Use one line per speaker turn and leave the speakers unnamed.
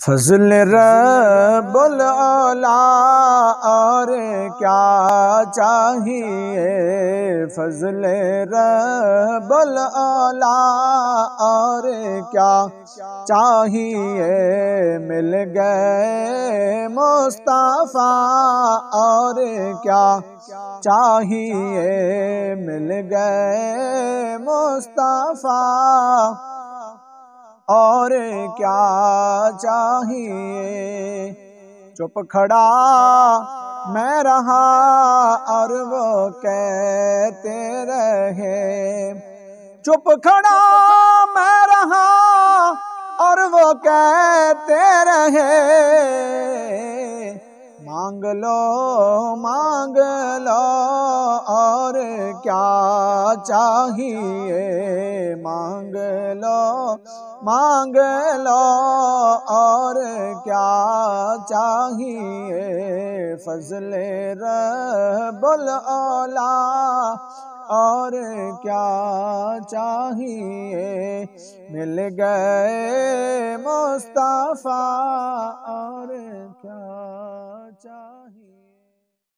فضل رب العلا اور کیا چاہیے، فضل رب العلا اور کیا چاہیے، مل گئے مصطفیٰ اور کیا چاہیے، مل گئے مصطفیٰ اور کیا چاہیے۔ چپ کھڑا میں رہا اور وہ کہتے رہے، چپ کھڑا میں رہا اور وہ کہتے رہے، مانگ لو اور کیا چاہیے، مانگ لو اور کیا چاہیے، فضل رب العلا اور کیا چاہیے، مل گئے مصطفیٰ اور کیا چاہیے۔